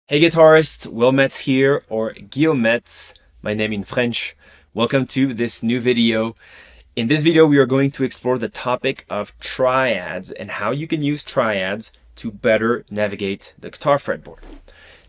Hey guitarist, Metz here, or Guillaume Metz, my name in French. Welcome to this new video. In this video, we are going to explore the topic of triads and how you can use triads to better navigate the guitar fretboard.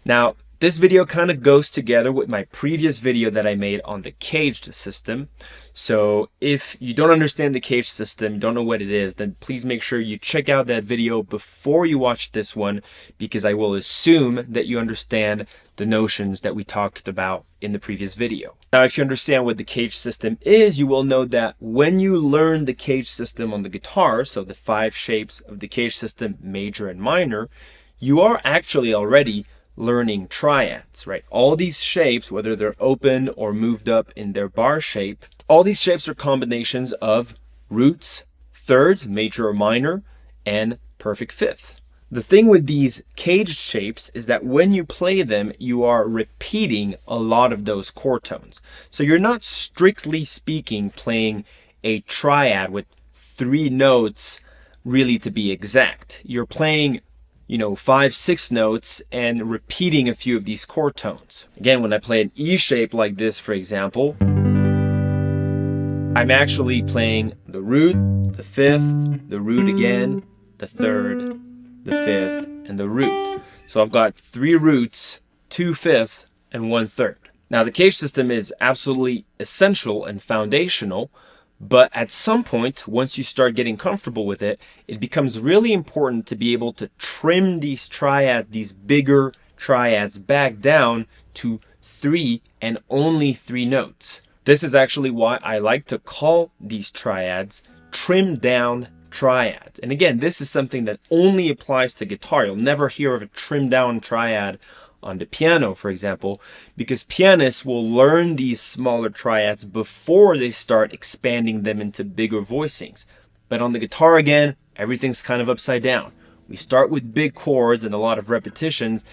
Now, this video kind of goes together with my previous video that I made on the caged system. So if you don't understand the caged system, you don't know what it is, then please make sure you check out that video before you watch this one, because I will assume that you understand the notions that we talked about in the previous video. Now, if you understand what the caged system is, you will know that when you learn the caged system on the guitar, so the 5 shapes of the caged system, major and minor, you are actually already learning triads, right? All these shapes, whether they're open or moved up in their bar shape, all these shapes are combinations of roots, thirds, major or minor, and perfect fifth. The thing with these caged shapes is that when you play them, you are repeating a lot of those chord tones. So you're not, strictly speaking, playing a triad with 3 notes, really, to be exact. You're playing 5, 6 notes and repeating a few of these chord tones. Again, when I play an E shape like this, for example, I'm actually playing the root, the fifth, the root again, the third, the fifth, and the root. So I've got 3 roots, 2 fifths, and 1 third. Now, the caged system is absolutely essential and foundational, but at some point, once you start getting comfortable with it, it becomes really important to be able to trim these triads, these bigger triads, back down to 3 and only 3 notes. This is actually why I like to call these triads trimmed down triads. And again, this is something that only applies to guitar. You'll never hear of a trimmed down triad on the piano, for example, because pianists will learn these smaller triads before they start expanding them into bigger voicings. But on the guitar, again, everything's kind of upside down. We start with big chords and a lot of repetitions.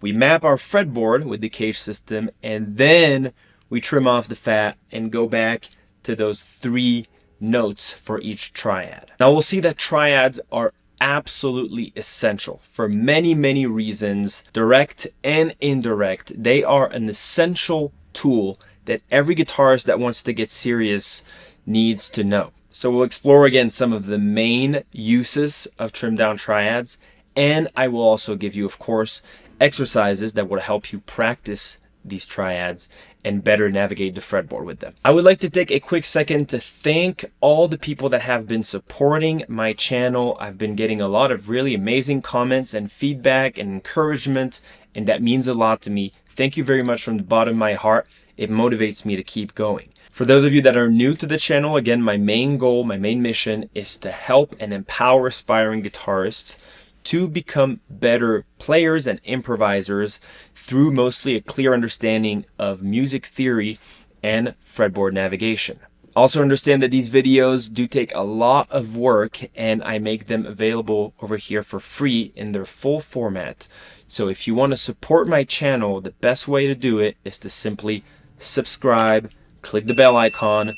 We map our fretboard with the caged system, and then we trim off the fat and go back to those 3 notes for each triad. Now we'll see that triads are absolutely essential for many, many reasons, direct and indirect. They are an essential tool that every guitarist that wants to get serious needs to know. So we'll explore again some of the main uses of trimmed down triads, and I will also give you, of course, exercises that will help you practice these triads and better navigate the fretboard with them. I would like to take a quick second to thank all the people that have been supporting my channel. I've been getting a lot of really amazing comments and feedback and encouragement, and that means a lot to me. Thank you very much from the bottom of my heart. It motivates me to keep going. For those of you that are new to the channel, again, my main goal, my main mission is to help and empower aspiring guitarists to become better players and improvisers through mostly a clear understanding of music theory and fretboard navigation. Also understand that these videos do take a lot of work, and I make them available over here for free in their full format. So if you want to support my channel, the best way to do it is to simply subscribe, click the bell icon,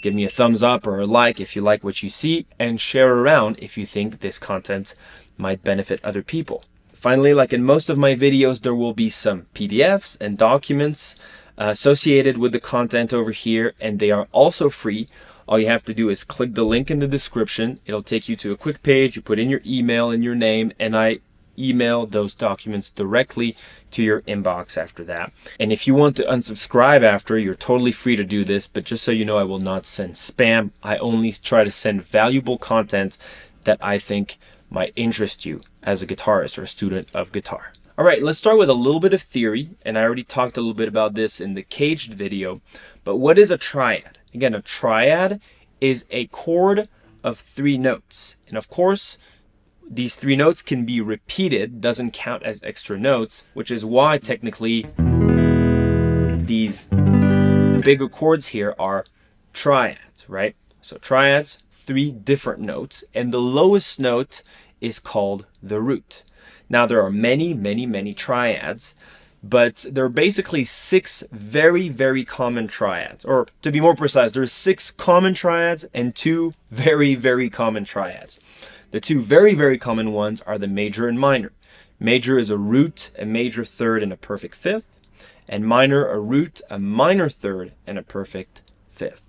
give me a thumbs up or a like if you like what you see, and share around if you think this content might benefit other people. Finally, like in most of my videos, there will be some PDFs and documents associated with the content over here, and they are also free. All you have to do is click the link in the description. It'll take you to a quick page. You put in your email and your name, and I email those documents directly to your inbox after that. And if you want to unsubscribe after, you're totally free to do this, but just so you know, I will not send spam. I only try to send valuable content that I think might interest you as a guitarist or a student of guitar. All right, let's start with a little bit of theory, and I already talked a little bit about this in the caged video, but what is a triad? Again, a triad is a chord of 3 notes, and of course, these 3 notes can be repeated, doesn't count as extra notes, which is why technically these bigger chords here are triads, right? So triads, 3 different notes, and the lowest note is called the root. Now there are many, many, many triads, but there are basically 6 very, very common triads, or to be more precise, there's 6 common triads and 2 very, very common triads. The 2 very, very common ones are the major and minor. Major is a root, a major third, and a perfect fifth. And minor, a root, a minor third, and a perfect fifth.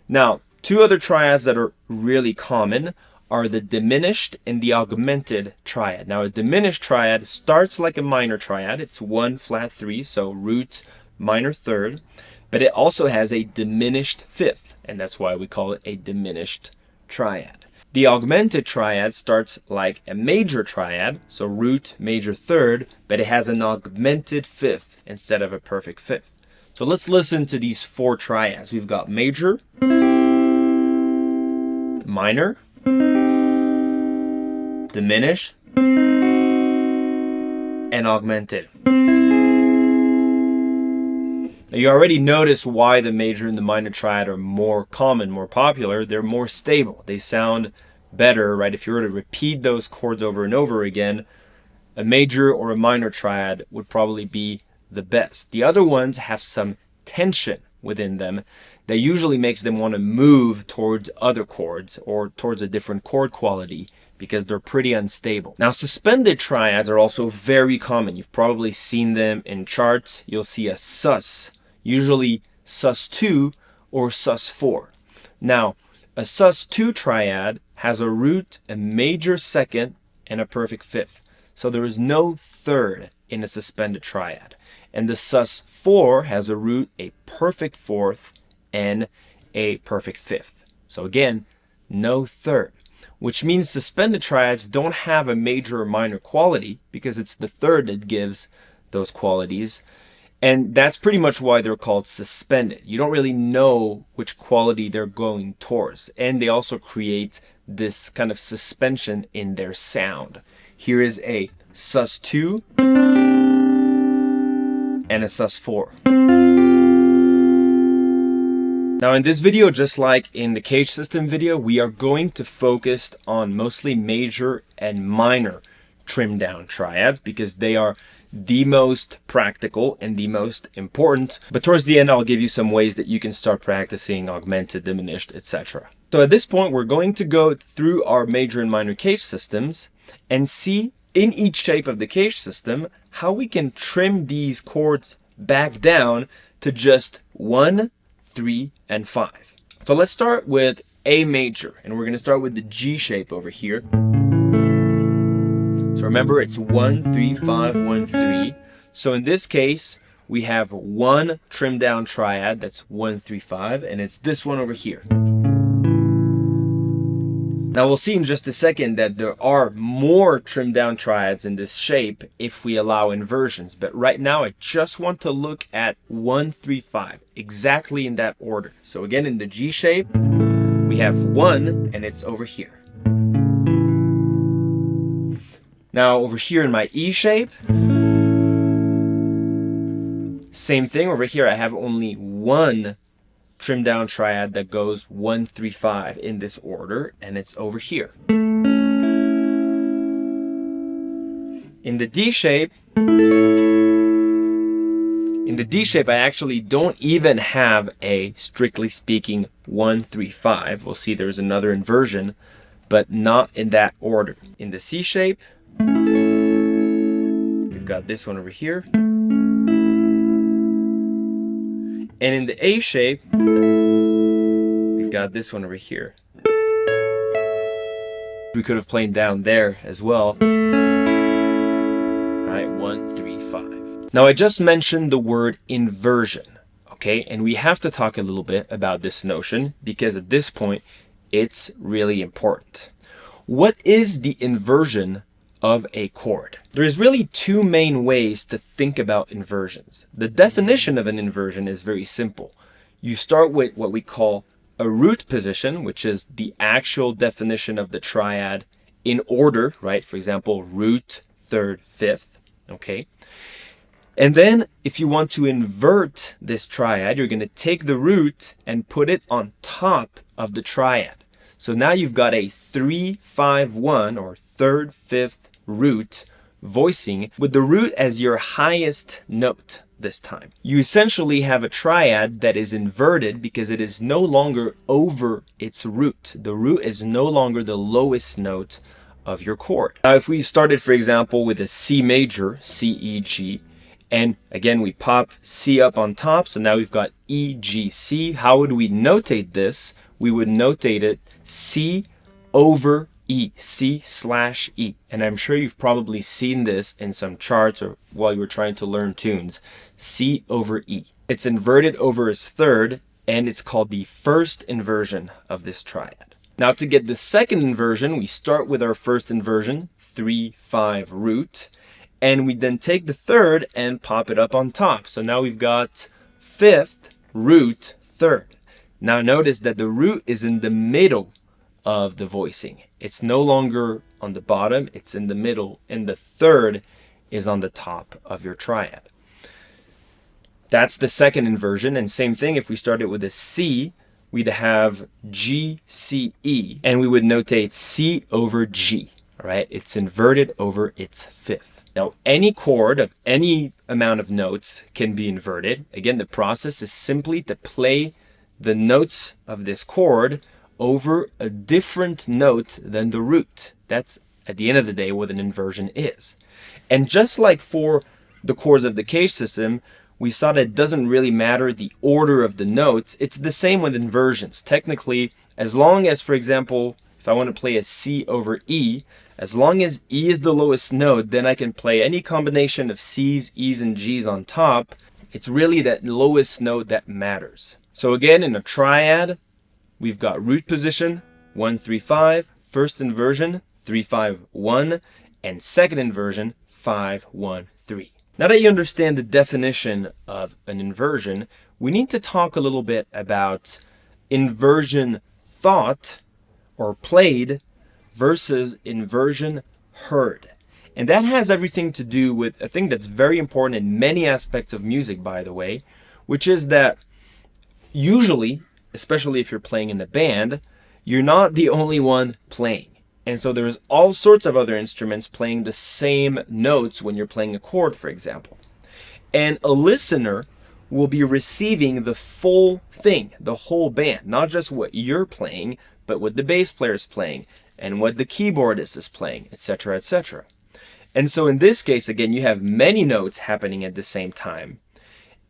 Now, two other triads that are really common are the diminished and the augmented triad. Now, a diminished triad starts like a minor triad. It's 1 flat 3, so root, minor third, but it also has a diminished fifth, and that's why we call it a diminished triad. The augmented triad starts like a major triad, so root, major third, but it has an augmented fifth instead of a perfect fifth. So let's listen to these 4 triads. We've got major, minor, diminished, and augmented. Now you already notice why the major and the minor triad are more common, more popular. They're more stable. They sound better, right? If you were to repeat those chords over and over again, a major or a minor triad would probably be the best. The other ones have some tension within them that usually makes them want to move towards other chords or towards a different chord quality because they're pretty unstable. Now, suspended triads are also very common. You've probably seen them in charts. You'll see a sus, usually sus2 or sus4. Now, a sus2 triad has a root, a major second, and a perfect fifth. So there is no third in a suspended triad. And the sus4 has a root, a perfect fourth, and a perfect fifth. So again, no third, which means suspended triads don't have a major or minor quality because it's the third that gives those qualities. And that's pretty much why they're called suspended. You don't really know which quality they're going towards. And they also create this kind of suspension in their sound. Here is a sus2 and a sus4. Now in this video, just like in the cage system video, we are going to focus on mostly major and minor trimmed down triads because they are the most practical and the most important. But towards the end, I'll give you some ways that you can start practicing augmented, diminished, etc. So at this point, we're going to go through our major and minor cage systems and see in each shape of the cage system how we can trim these chords back down to just 1, 3, and 5. So let's start with A major, and we're going to start with the G shape over here. So remember, it's 1, 3, 5, 1, 3. So in this case, we have one trimmed down triad, that's 1, 3, 5, and it's this one over here. Now we'll see in just a second that there are more trimmed down triads in this shape if we allow inversions. But right now I just want to look at 1, 3, 5, exactly in that order. So again, in the G shape, we have 1 and it's over here. Now over here in my E shape, same thing. Over here I have only one trimmed down triad that goes 1, 3, 5 in this order, and it's over here. In the D shape, I actually don't even have a, strictly speaking, 1, 3, 5. We'll see there's another inversion, but not in that order. In the C shape, we've got this one over here. And in the A shape, we've got this one over here. We could have played down there as well. All right, 1, 3, 5. Now I just mentioned the word inversion, okay? And we have to talk a little bit about this notion because at this point, it's really important. What is the inversion of a chord? There's really two main ways to think about inversions. The definition of an inversion is very simple. You start with what we call a root position, which is the actual definition of the triad in order, right? For example, root, third, fifth, okay? And then if you want to invert this triad, you're going to take the root and put it on top of the triad. So now you've got a 3, 5, 1 or third, fifth root voicing with the root as your highest note this time. You essentially have a triad that is inverted because it is no longer over its root. The root is no longer the lowest note of your chord. Now, if we started, for example, with a C major, C, E, G, and again, we pop C up on top, so now we've got E, G, C. How would we notate this? We would notate it C over E, C/E. And I'm sure you've probably seen this in some charts or while you were trying to learn tunes. C over E. It's inverted over its third, and it's called the first inversion of this triad. Now, to get the second inversion, we start with our first inversion, 3/5 root, and we then take the third and pop it up on top. So now we've got fifth, root, third. Now notice that the root is in the middle of the voicing. It's no longer on the bottom, it's in the middle, and the third is on the top of your triad. That's the second inversion, and same thing if we started with a C, we'd have G, C, E, and we would notate C over G, all right? It's inverted over its fifth. Now, any chord of any amount of notes can be inverted. Again, the process is simply to play the notes of this chord over a different note than the root. That's, at the end of the day, what an inversion is. And just like for the chords of the cage system, we saw that it doesn't really matter the order of the notes. It's the same with inversions. Technically, as long as, for example, if I want to play a C over E, as long as E is the lowest note, then I can play any combination of C's, E's, and G's on top. It's really that lowest note that matters. So again, in a triad, we've got root position, 1, 3, 5, first inversion, 3, 5, 1, and second inversion, 5, 1, 3. Now that you understand the definition of an inversion, we need to talk a little bit about inversion thought or played versus inversion heard. And that has everything to do with a thing that's very important in many aspects of music, by the way, which is that usually, especially if you're playing in a band, you're not the only one playing. And so there's all sorts of other instruments playing the same notes when you're playing a chord, for example. And a listener will be receiving the full thing, the whole band, not just what you're playing, but what the bass player is playing and what the keyboardist is playing, etc., etc. And so in this case, again, you have many notes happening at the same time.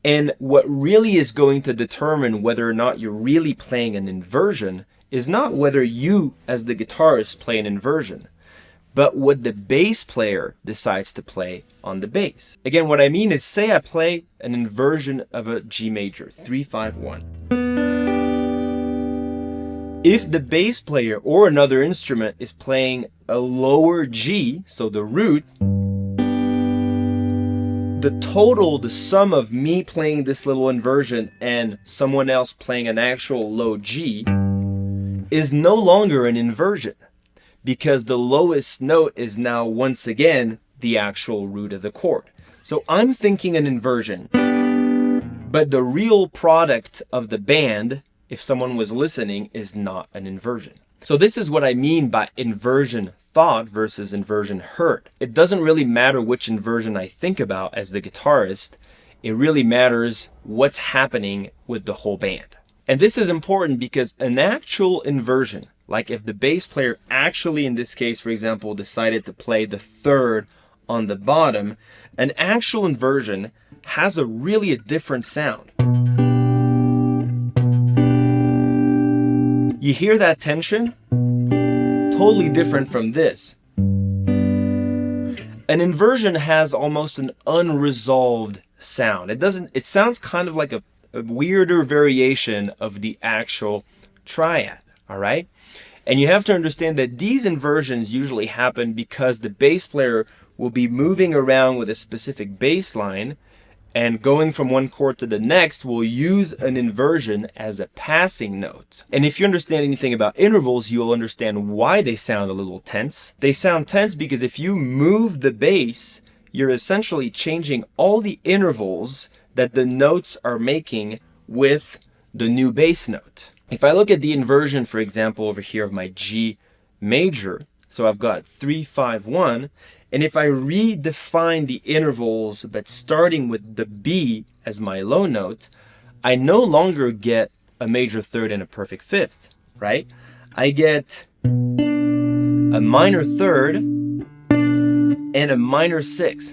And what really is going to determine whether or not you're really playing an inversion is not whether you, as the guitarist, play an inversion, but what the bass player decides to play on the bass. Again, what I mean is, say I play an inversion of a G major, 3, 5, 1. If the bass player or another instrument is playing a lower G, so the root, the total, the sum of me playing this little inversion and someone else playing an actual low G is no longer an inversion, because the lowest note is now once again the actual root of the chord. So I'm thinking an inversion, but the real product of the band, if someone was listening, is not an inversion. So this is what I mean by inversion thought versus inversion heard. It doesn't really matter which inversion I think about as the guitarist. It really matters what's happening with the whole band. And this is important because an actual inversion, like if the bass player actually, in this case, for example, decided to play the third on the bottom, an actual inversion has a really different sound. You hear that tension? Totally different from this. An inversion has almost an unresolved sound. It sounds kind of like a weirder variation of the actual triad, all right? And you have to understand that these inversions usually happen because the bass player will be moving around with a specific bass line, and going from one chord to the next will use an inversion as a passing note. And if you understand anything about intervals, you'll understand why they sound a little tense. They sound tense because if you move the bass, you're essentially changing all the intervals that the notes are making with the new bass note. If I look at the inversion, for example, over here of my G major, so I've got 3, 5, 1, and if I redefine the intervals, but starting with the B as my low note, I no longer get a major third and a perfect fifth, right? I get a minor third, and a minor sixth,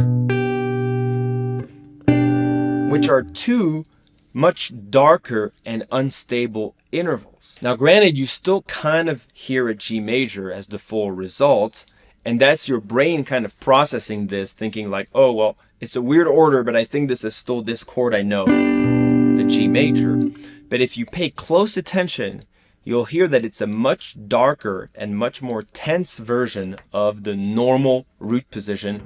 which are two much darker and unstable intervals. Now granted, you still kind of hear a G major as the full result, and that's your brain kind of processing this, thinking like, oh, well, it's a weird order, but I think this is still this chord I know, the G major. But if you pay close attention, you'll hear that it's a much darker and much more tense version of the normal root position,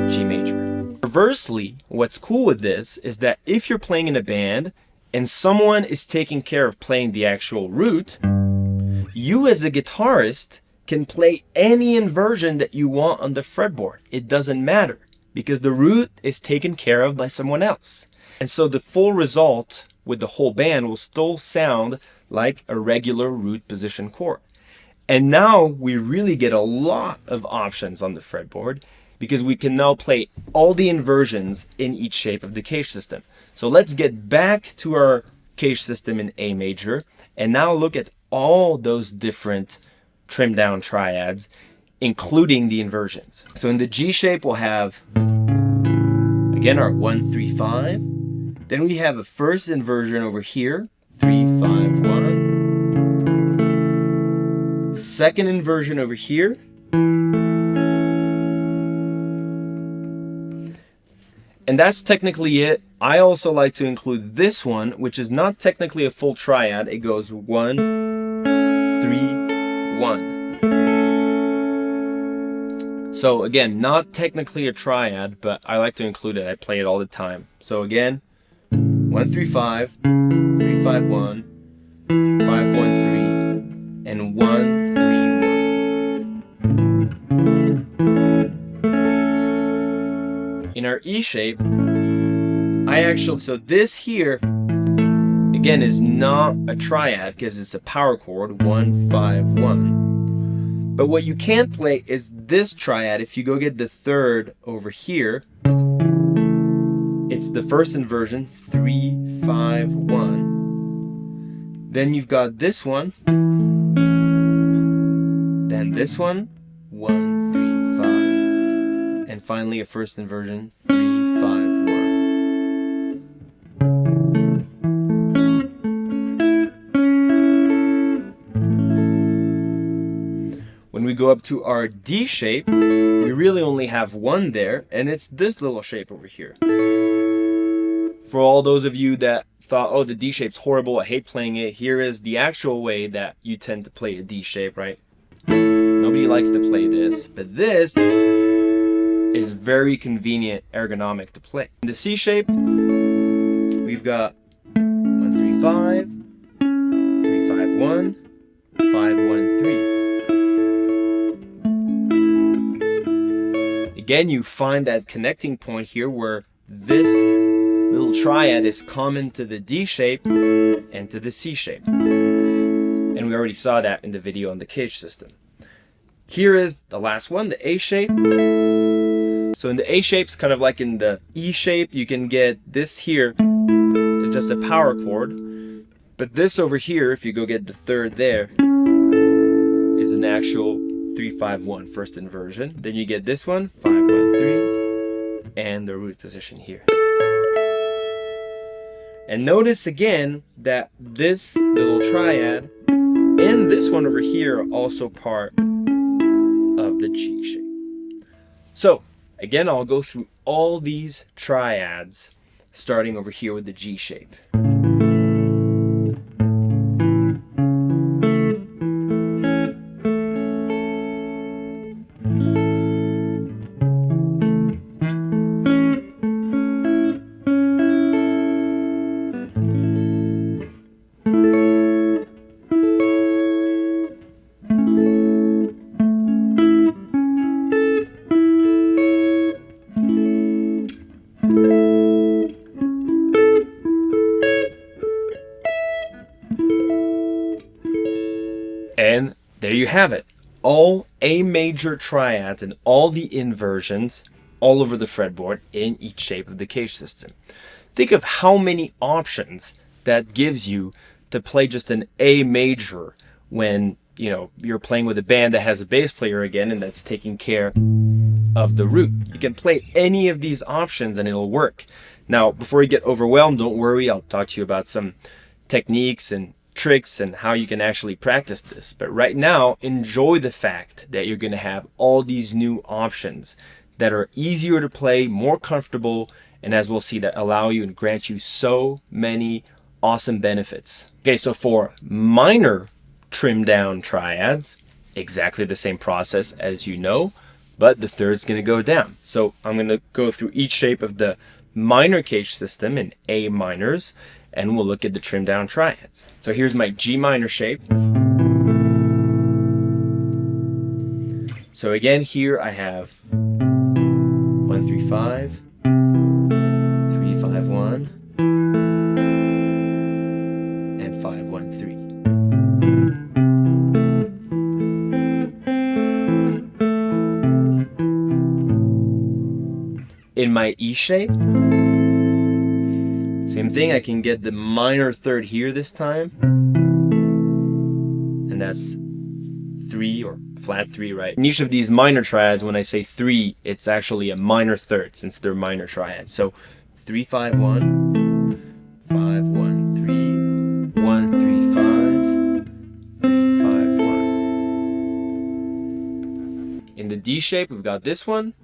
G major. Conversely, what's cool with this is that if you're playing in a band and someone is taking care of playing the actual root, you as a guitarist can play any inversion that you want on the fretboard. It doesn't matter because the root is taken care of by someone else. And so the full result with the whole band will still sound like a regular root position chord. And now we really get a lot of options on the fretboard because we can now play all the inversions in each shape of the cage system. So let's get back to our cage system in A major and now look at all those different trimmed down triads, including the inversions. So in the G shape, we'll have, again, our 1, 3, 5. Then we have a first inversion over here, 3, 5, 1. Second inversion over here. And that's technically it. I also like to include this one, which is not technically a full triad. It goes 1, 3, 1. So again, not technically a triad, but I like to include it. I play it all the time. So again, 1, 3, 5, 3, 5, 1, 5, 1, 3, and 1, 3, 1. In our E shape, so this here, again, is not a triad because it's a power chord, 1, 5, 1. But what you can't play is this triad. If you go get the third over here, it's the first inversion, 3, 5, 1. Then you've got this one, then this one, 1, 3, 5. And finally a first inversion, 3, 5, 1. When we go up to our D shape, we really only have one there, and it's this little shape over here. For all those of you that thought, oh, the D shape's horrible, I hate playing it, here is the actual way that you tend to play a D shape, right? Nobody likes to play this, but this is very convenient, ergonomic to play. In the C shape, we've got 1, 3, 5, 3, 5, 1, 5, 1, 3. Again, you find that connecting point here where this little triad is common to the D shape and to the C shape. And we already saw that in the video on the cage system. Here is the last one, the A shape. So in the A shape, it's kind of like in the E shape, you can get this here, it's just a power chord. But this over here, if you go get the third there, is an actual 3, 5, 1 first inversion. Then you get this one, 5, 1, 3, and the root position here. And notice again that this little triad and this one over here are also part of the G shape. So again, I'll go through all these triads starting over here with the G shape. And there you have it. All A major triads and all the inversions all over the fretboard in each shape of the cage system. Think of how many options that gives you to play just an A major when you know, you're playing with a band that has a bass player again, and that's taking care of the root. You can play any of these options and it'll work. Now, before you get overwhelmed, don't worry. I'll talk to you about some techniques and tricks and how you can actually practice this. But right now, enjoy the fact that you're going to have all these new options that are easier to play, more comfortable, and as we'll see, that allow you and grant you so many awesome benefits. Okay, so for minor trim down triads, exactly the same process as you know, but the third's going to go down. So I'm going to go through each shape of the minor cage system in A minors, and we'll look at the trim down triads. So here's my G minor shape. So again, here I have 1, 3, 5, 3, 5, 1, and 5, 1, 3. In my E shape, same thing, I can get the minor third here this time, and that's 3 or flat 3, right? In each of these minor triads, when I say 3, it's actually a minor third since they're minor triads. So 3, 5, 1, 5, 1, 3, 1, 3, 5, 3, 5, 1. In the D shape, we've got this one.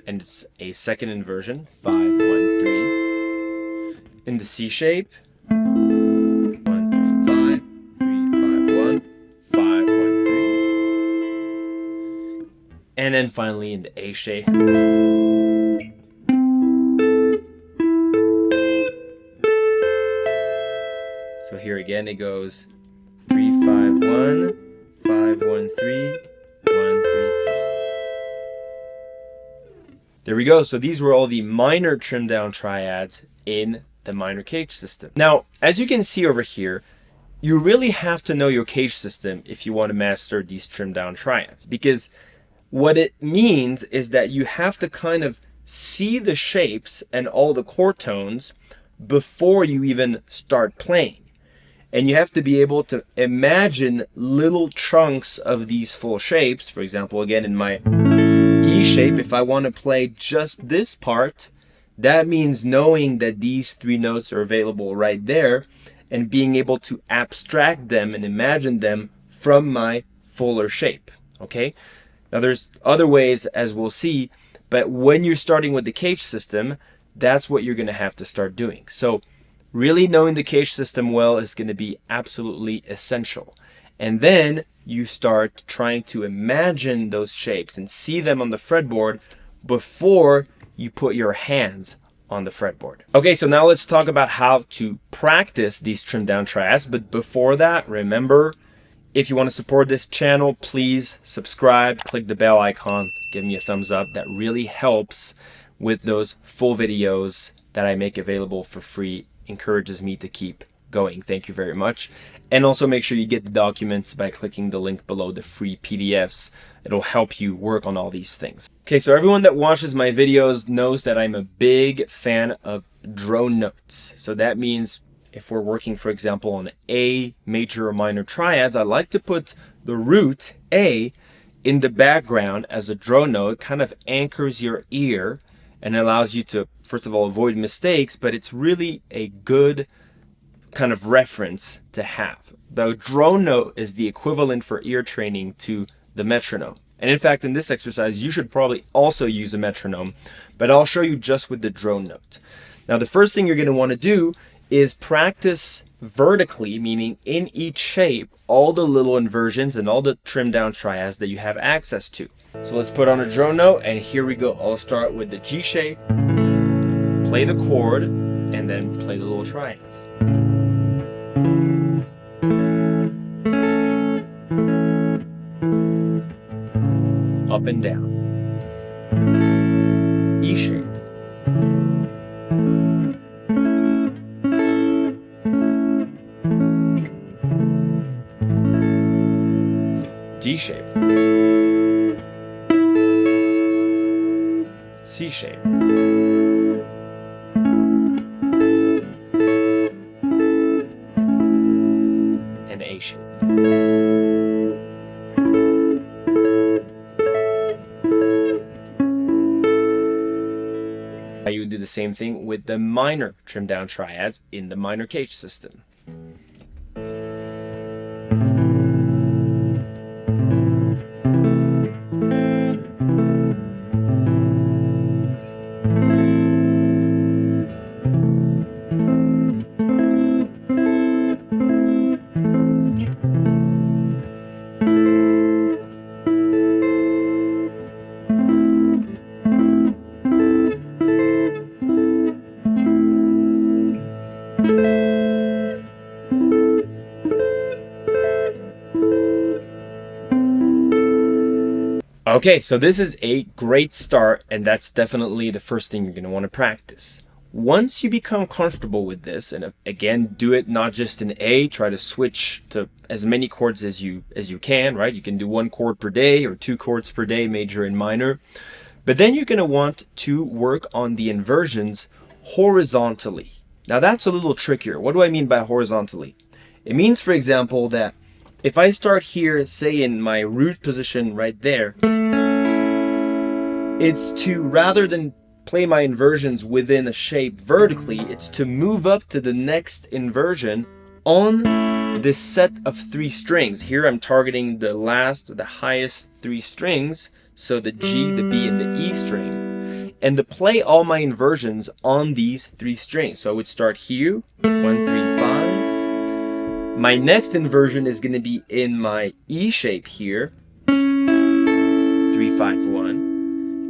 And it's a second inversion, 5, 1, 3. In the C shape, 1, 3, 5, 3, 5, 1, 5, 1, 3. And then finally in the A shape. So here again it goes 3, 5, 1, 5, 1, 3, 1, 3, 5. There we go. So these were all the minor trim down triads in the minor cage system. Now, as you can see over here, you really have to know your cage system if you want to master these trim down triads, because what it means is that you have to kind of see the shapes and all the chord tones before you even start playing. And you have to be able to imagine little chunks of these full shapes. For example, again, in my E shape, if I want to play just this part, that means knowing that these 3 notes are available right there and being able to abstract them and imagine them from my fuller shape. Okay? Now there's other ways, as we'll see, but when you're starting with the cage system, that's what you're going to have to start doing. So really knowing the cage system well is going to be absolutely essential. And then you start trying to imagine those shapes and see them on the fretboard before you put your hands on the fretboard. Okay, so now let's talk about how to practice these trim down triads. But before that, remember, if you want to support this channel, please subscribe, click the bell icon, give me a thumbs up. That really helps with those full videos that I make available for free, encourages me to keep going. Thank you very much. And also make sure you get the documents by clicking the link below, the free PDFs. It'll help you work on all these things. Okay, so everyone that watches my videos knows that I'm a big fan of drone notes. So that means if we're working, for example, on A major or minor triads, I like to put the root A in the background as a drone note. It kind of anchors your ear and allows you to, first of all, avoid mistakes, but it's really a good kind of reference to have. The drone note is the equivalent for ear training to the metronome. And in fact, in this exercise, you should probably also use a metronome, but I'll show you just with the drone note. Now, the first thing you're going to want to do is practice vertically, meaning in each shape, all the little inversions and all the trim down triads that you have access to. So let's put on a drone note, and here we go. I'll start with the G shape, play the chord, and then play the little triad. Up and down. E shape. D shape. C shape. You would do the same thing with the minor trimmed down triads in the minor cage system. Okay, so this is a great start, and that's definitely the first thing you're going to want to practice. Once you become comfortable with this, and again, do it not just in A, try to switch to as many chords as you can, right? You can do 1 chord per day or 2 chords per day, major and minor. But then you're going to want to work on the inversions horizontally. Now that's a little trickier. What do I mean by horizontally? It means, for example, that if I start here, say in my root position right there, it's to, rather than play my inversions within a shape vertically, it's to move up to the next inversion on this set of 3 strings. Here I'm targeting the highest 3 strings, so the G, the B, and the E string, and to play all my inversions on these 3 strings. So I would start here, 1, 3, 5. My next inversion is going to be in my E shape here, 3, 5, 1.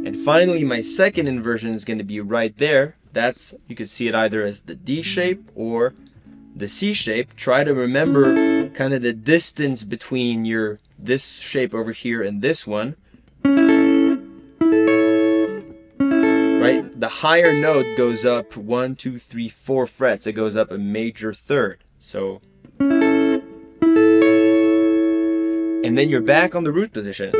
And finally, my second inversion is going to be right there. That's, you could see it either as the D shape or the C shape. Try to remember kind of the distance between this shape over here and this one. Right? The higher note goes up 1, 2, 3, 4 frets. It goes up a major third. So, and then you're back on the root position.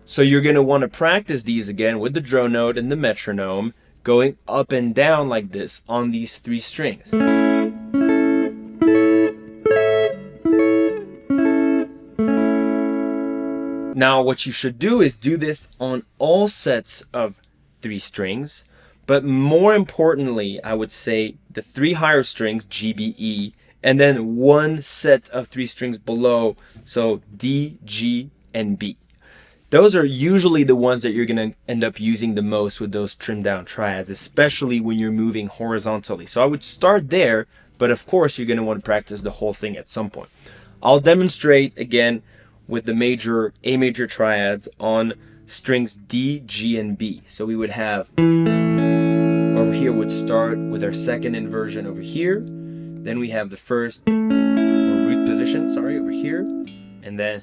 So you're going to want to practice these again with the drone note and the metronome, going up and down like this on these 3 strings. Now what you should do is do this on all sets of 3 strings, but more importantly, I would say the 3 higher strings, G, B, E, and then 1 set of 3 strings below, so D, G, and B. Those are usually the ones that you're going to end up using the most with those trimmed down triads, especially when you're moving horizontally. So I would start there, but of course you're going to want to practice the whole thing at some point. I'll demonstrate again with the A major triads on strings D, G, and B. So we would have, over here would start with our second inversion over here. Then we have the first root position, over here. And then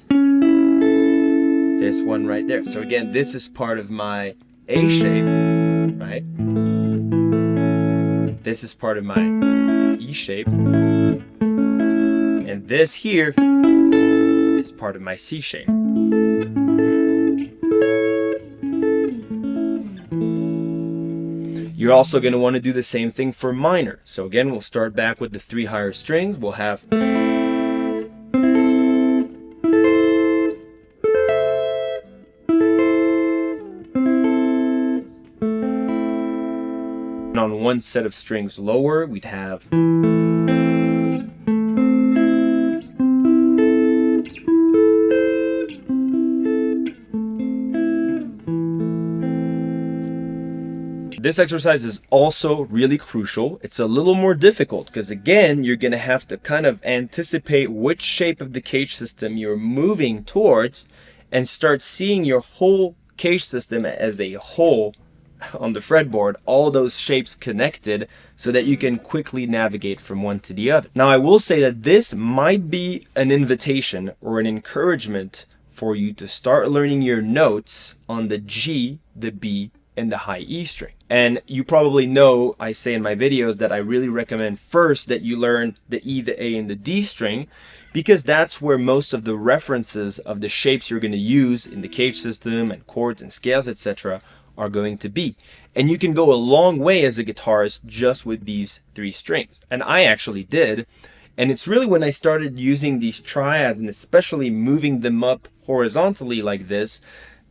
this one right there. So again, this is part of my A shape, right? This is part of my E shape. And this here is part of my C shape. You're also going to want to do the same thing for minor. So again, we'll start back with the 3 higher strings. We'll have on 1 set of strings lower, we'd have This exercise is also really crucial. It's a little more difficult because again, you're going to have to kind of anticipate which shape of the cage system you're moving towards and start seeing your whole cage system as a whole on the fretboard, all those shapes connected so that you can quickly navigate from one to the other. Now, I will say that this might be an invitation or an encouragement for you to start learning your notes on the G, the B, and the high E string. And you probably know I say in my videos that I really recommend first that you learn the E, the A, and the D string, because that's where most of the references of the shapes you're going to use in the cage system and chords and scales, etc., are going to be. And you can go a long way as a guitarist just with these 3 strings. And I actually did. And it's really when I started using these triads and especially moving them up horizontally like this,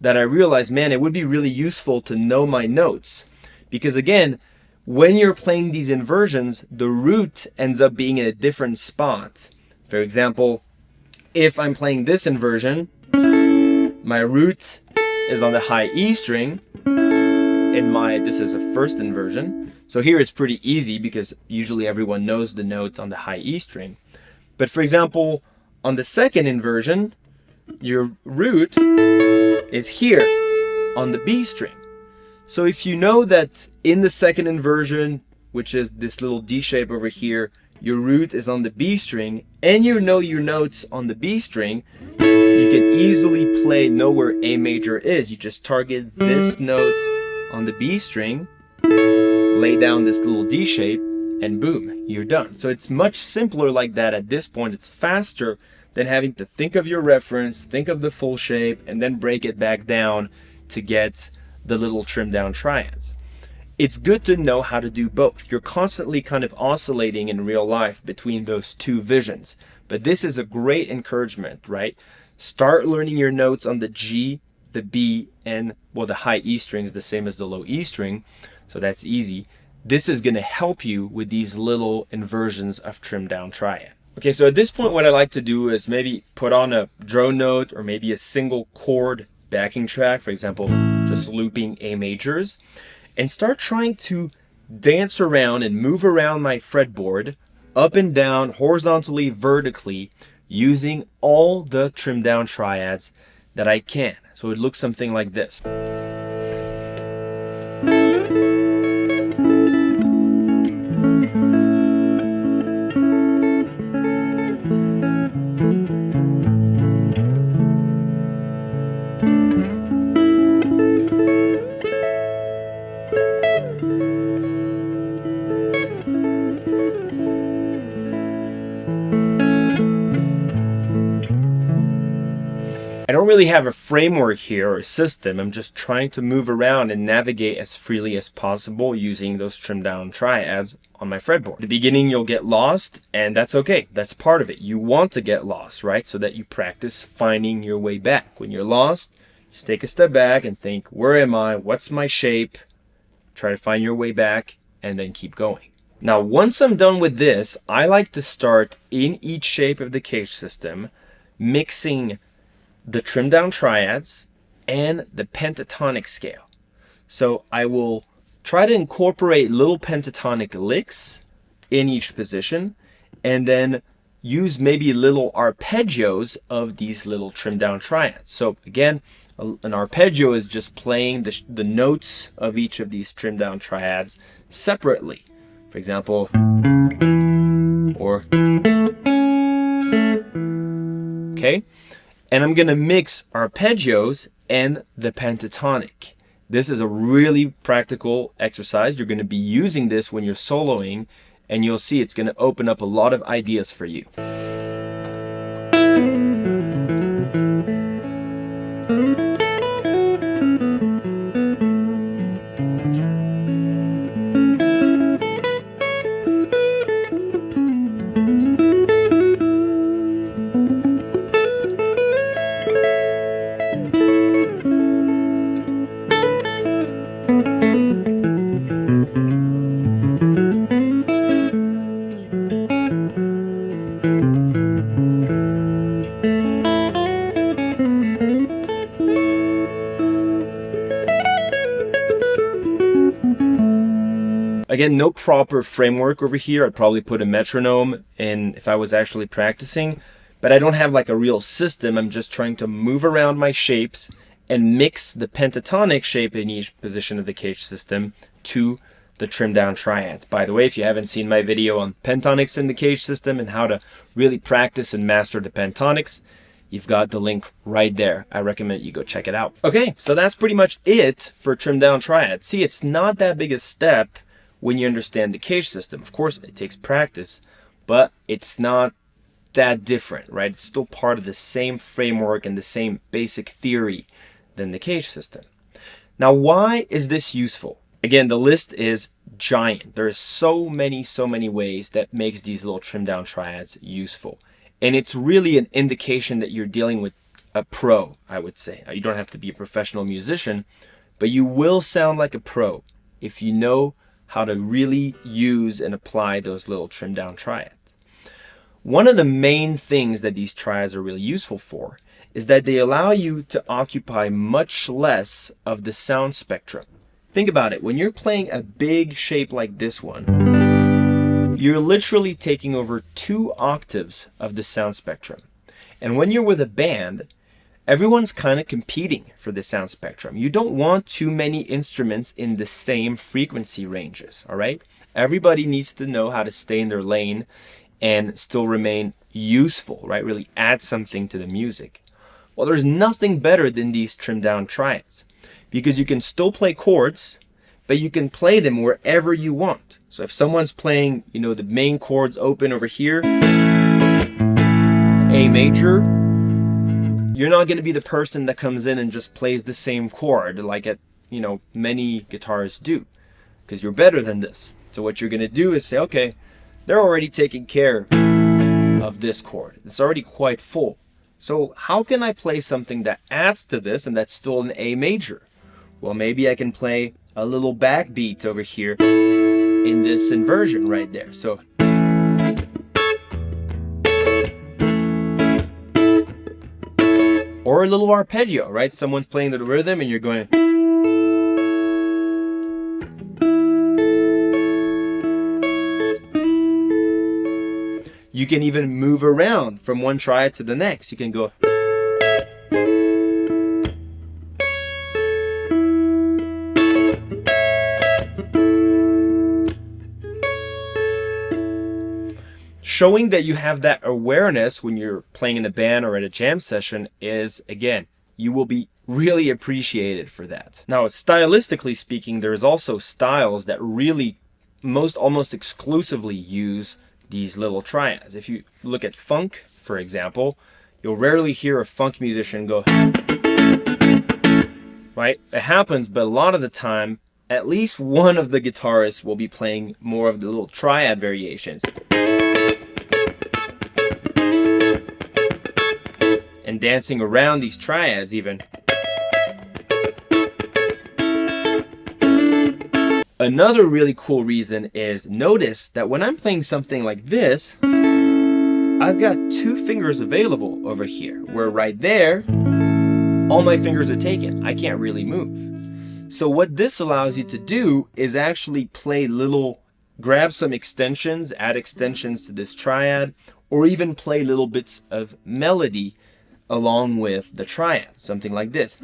that I realized, man, it would be really useful to know my notes. Because again, when you're playing these inversions, the root ends up being in a different spot. For example, if I'm playing this inversion, my root is on the high E string, and this is a first inversion. So here it's pretty easy because usually everyone knows the notes on the high E string. But for example, on the second inversion, your root is here on the B string. So if you know that in the second inversion, which is this little D shape over here, your root is on the B string, and you know your notes on the B string, you can easily know where A major is. You just target this note on the B string, lay down this little D shape, and boom, you're done. So it's much simpler like that at this point. It's faster than having to think of your reference, think of the full shape, and then break it back down to get the little trimmed down triads. It's good to know how to do both. You're constantly kind of oscillating in real life between those two visions. But this is a great encouragement, right? Start learning your notes on the G, the B, and well, the high E string is the same as the low E string, so that's easy. This is going to help you with these little inversions of trimmed down triad. Okay, so at this point what I like to do is maybe put on a drone note or maybe a single chord backing track, for example, just looping A majors, and start trying to dance around and move around my fretboard up and down, horizontally, vertically, using all the trimmed down triads that I can. So it looks something like this. I don't really have a framework here or a system. I'm just trying to move around and navigate as freely as possible using those trimmed down triads on my fretboard. At the beginning, you'll get lost, and that's okay. That's part of it. You want to get lost, right? So that you practice finding your way back. When you're lost, just take a step back and think, where am I? What's my shape? Try to find your way back and then keep going. Now, once I'm done with this, I like to start in each shape of the cage system, mixing the trimmed down triads and the pentatonic scale. So I will try to incorporate little pentatonic licks in each position and then use maybe little arpeggios of these little trimmed down triads. So again, an arpeggio is just playing the notes of each of these trimmed down triads separately. For example, or okay. And I'm gonna mix arpeggios and the pentatonic. This is a really practical exercise. You're gonna be using this when you're soloing, and you'll see it's gonna open up a lot of ideas for you. Again, no proper framework over here. I'd probably put a metronome in if I was actually practicing, but I don't have like a real system. I'm just trying to move around my shapes and mix the pentatonic shape in each position of the cage system to the trimmed down triads. By the way, if you haven't seen my video on pentonics in the cage system and how to really practice and master the pentonics, you've got the link right there. I recommend you go check it out. Okay, so that's pretty much it for trimmed down triads. See, it's not that big a step when you understand the cage system. Of course, it takes practice, but it's not that different, right? It's still part of the same framework and the same basic theory than the cage system. Now, why is this useful? Again, the list is giant. There is so many ways that makes these little trimmed down triads useful. And it's really an indication that you're dealing with a pro, I would say. You don't have to be a professional musician, but you will sound like a pro if you know how to really use and apply those little trimmed down triads. One of the main things that these triads are really useful for is that they allow you to occupy much less of the sound spectrum. Think about it. When you're playing a big shape like this one, you're literally taking over 2 octaves of the sound spectrum. And when you're with a band, everyone's kind of competing for the sound spectrum. You don't want too many instruments in the same frequency ranges, all right? Everybody needs to know how to stay in their lane and still remain useful, right? Really add something to the music. Well, there's nothing better than these trimmed down triads because you can still play chords, but you can play them wherever you want. So if someone's playing, the main chords open over here, A major, you're not going to be the person that comes in and just plays the same chord like many guitarists do, because you're better than this. So what you're going to do is say, okay, they're already taking care of this chord. It's already quite full. So how can I play something that adds to this and that's still an A major? Well, maybe I can play a little backbeat over here in this inversion right there. So or a little arpeggio, right? Someone's playing the rhythm and you're going. You can even move around from one triad to the next. You can go. Showing that you have that awareness when you're playing in a band or at a jam session is, again, you will be really appreciated for that. Now, stylistically speaking, there's also styles that really almost exclusively use these little triads. If you look at funk, for example, you'll rarely hear a funk musician go, right? It happens, but a lot of the time, at least one of the guitarists will be playing more of the little triad variations. And dancing around these triads even. Another really cool reason is notice that when I'm playing something like this, I've got 2 fingers available over here, where right there, all my fingers are taken. I can't really move. So what this allows you to do is actually grab some extensions, add extensions to this triad, or even play little bits of melody along with the triad, something like this.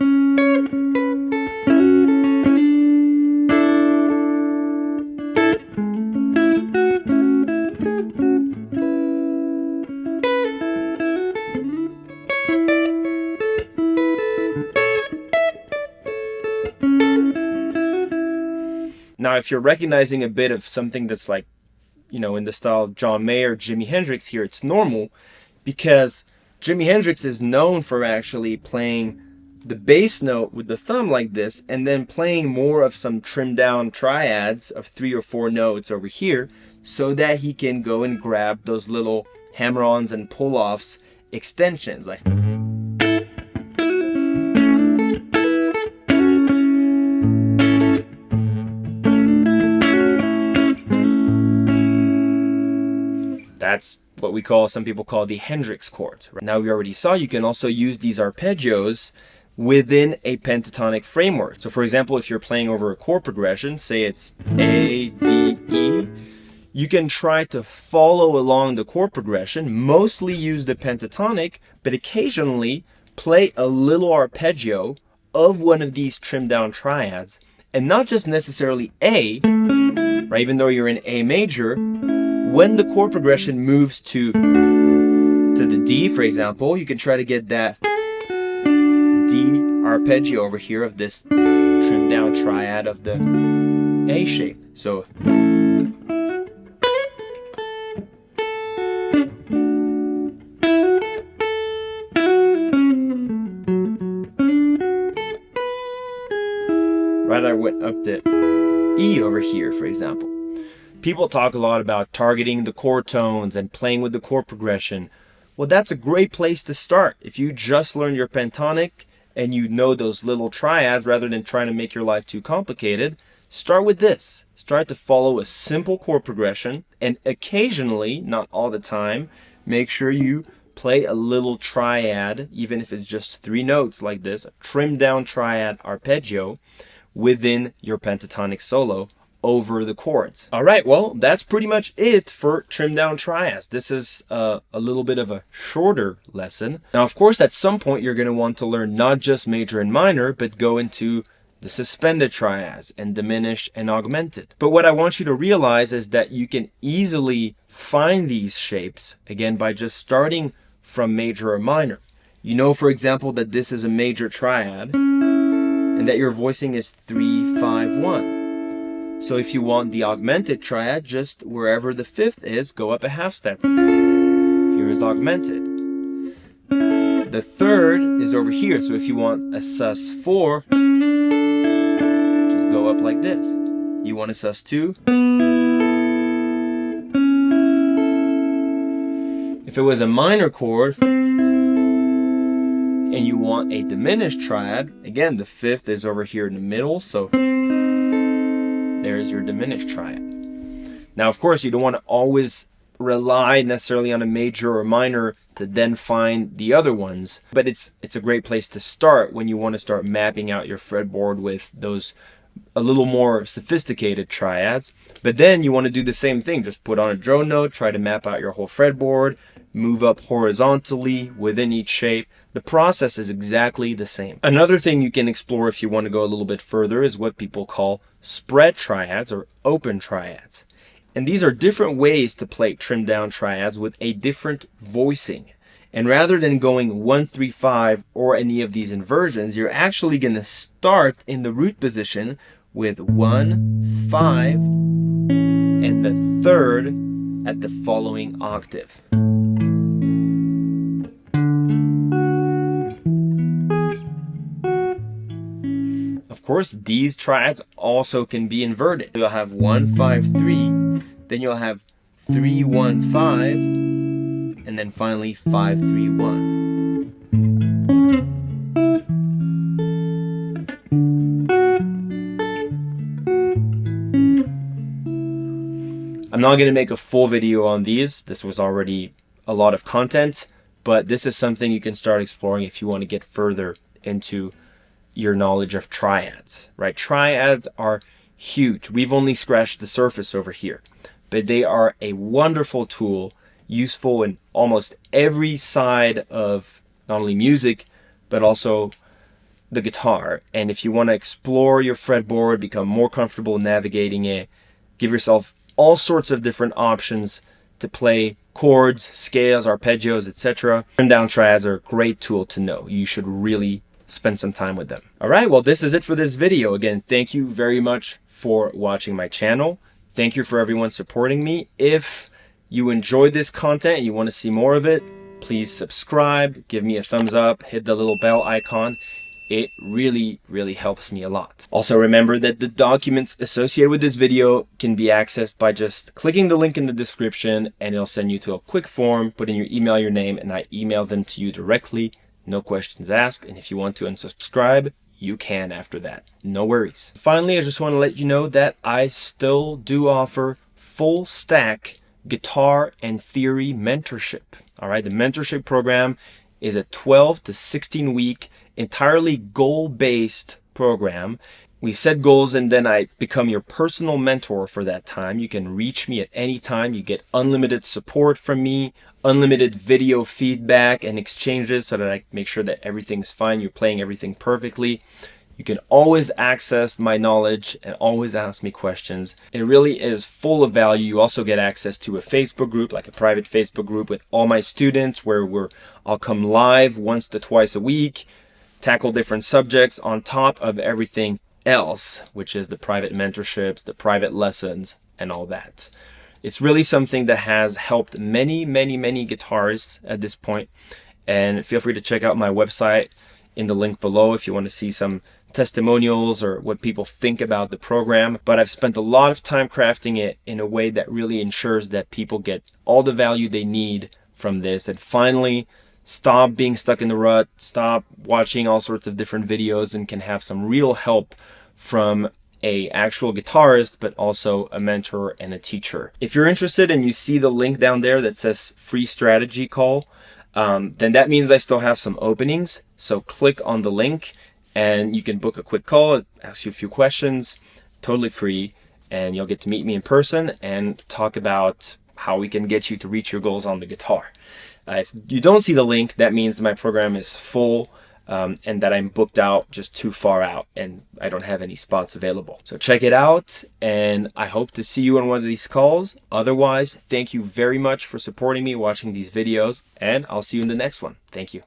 Now, if you're recognizing a bit of something that's like, in the style of John Mayer, Jimi Hendrix here, it's normal because Jimi Hendrix is known for actually playing the bass note with the thumb like this and then playing more of some trimmed down triads of 3 or 4 notes over here so that he can go and grab those little hammer-ons and pull-offs extensions like. That's what some people call the Hendrix chords. Now we already saw you can also use these arpeggios within a pentatonic framework. So for example, if you're playing over a chord progression, say it's A, D, E, you can try to follow along the chord progression, mostly use the pentatonic, but occasionally play a little arpeggio of one of these trimmed down triads, and not just necessarily A, right? Even though you're in A major, when the chord progression moves to the D, for example, you can try to get that D arpeggio over here of this trimmed down triad of the A shape. So right, I went up the E over here, for example. People talk a lot about targeting the chord tones and playing with the chord progression. Well, that's a great place to start. If you just learned your pentatonic and you know those little triads, rather than trying to make your life too complicated, start with this. Start to follow a simple chord progression, and occasionally, not all the time, make sure you play a little triad, even if it's just 3 notes like this, a trimmed down triad arpeggio within your pentatonic solo over the chords. All right, well, that's pretty much it for trimmed down triads. This is a little bit of a shorter lesson. Now, of course, at some point, you're going to want to learn not just major and minor, but go into the suspended triads and diminished and augmented. But what I want you to realize is that you can easily find these shapes, again, by just starting from major or minor. You know, for example, that this is a major triad and that your voicing is 3-5-1. So if you want the augmented triad, just wherever the 5th is, go up a half step. Here is augmented. The 3rd is over here. So if you want a sus4, just go up like this. You want a sus2. If it was a minor chord and you want a diminished triad, again, the 5th is over here in the middle. So there's your diminished triad. Now, of course, you don't want to always rely necessarily on a major or minor to then find the other ones, but it's a great place to start when you want to start mapping out your fretboard with those a little more sophisticated triads. But then you want to do the same thing, just put on a drone note, try to map out your whole fretboard, move up horizontally within each shape. The process is exactly the same. Another thing you can explore if you want to go a little bit further is what people call spread triads or open triads. And these are different ways to play trimmed down triads with a different voicing. And rather than going 1-3-5 or any of these inversions, you're actually going to start in the root position with 1-5 and the 3rd at the following octave. Of course, these triads also can be inverted. You'll have 1-5-3, then you'll have 3-1-5, and then finally 5-3-1. I'm not going to make a full video on these. This was already a lot of content, but this is something you can start exploring if you want to get further into your knowledge of triads, right? Triads are huge. We've only scratched the surface over here, but they are a wonderful tool, useful in almost every side of not only music, but also the guitar. And if you want to explore your fretboard, become more comfortable navigating it, give yourself all sorts of different options to play chords, scales, arpeggios, etc. Trimmed down triads are a great tool to know. You should really spend some time with them. All right, well, this is it for this video. Again, thank you very much for watching my channel. Thank you for everyone supporting me. If you enjoyed this content and you want to see more of it, please subscribe, give me a thumbs up, hit the little bell icon. It really, really helps me a lot. Also, remember that the documents associated with this video can be accessed by just clicking the link in the description, and it'll send you to a quick form. Put in your email, your name, and I email them to you directly. No questions asked. And if you want to unsubscribe, you can after that. No worries. Finally, I just want to let you know that I still do offer full stack guitar and theory mentorship. All right, the mentorship program is a 12 to 16 week entirely goal-based program. We set goals and then I become your personal mentor for that time. You can reach me at any time. You get unlimited support from me, unlimited video feedback and exchanges so that I make sure that everything's fine. You're playing everything perfectly. You can always access my knowledge and always ask me questions. It really is full of value. You also get access to a Facebook group, like a private Facebook group with all my students where I'll come live once to twice a week, tackle different subjects on top of everything else, which is the private mentorships, the private lessons, and all that. It's really something that has helped many, many, many guitarists at this point. And feel free to check out my website in the link below if you want to see some testimonials or what people think about the program, but I've spent a lot of time crafting it in a way that really ensures that people get all the value they need from this, and finally stop being stuck in the rut, stop watching all sorts of different videos, and can have some real help from a actual guitarist, but also a mentor and a teacher. If you're interested and you see the link down there that says free strategy call, then that means I still have some openings. So click on the link and you can book a quick call. It asks you a few questions, totally free, and you'll get to meet me in person and talk about how we can get you to reach your goals on the guitar. If you don't see the link, that means my program is full, and that I'm booked out just too far out and I don't have any spots available. So check it out, and I hope to see you on one of these calls. Otherwise, thank you very much for supporting me watching these videos, and I'll see you in the next one. Thank you.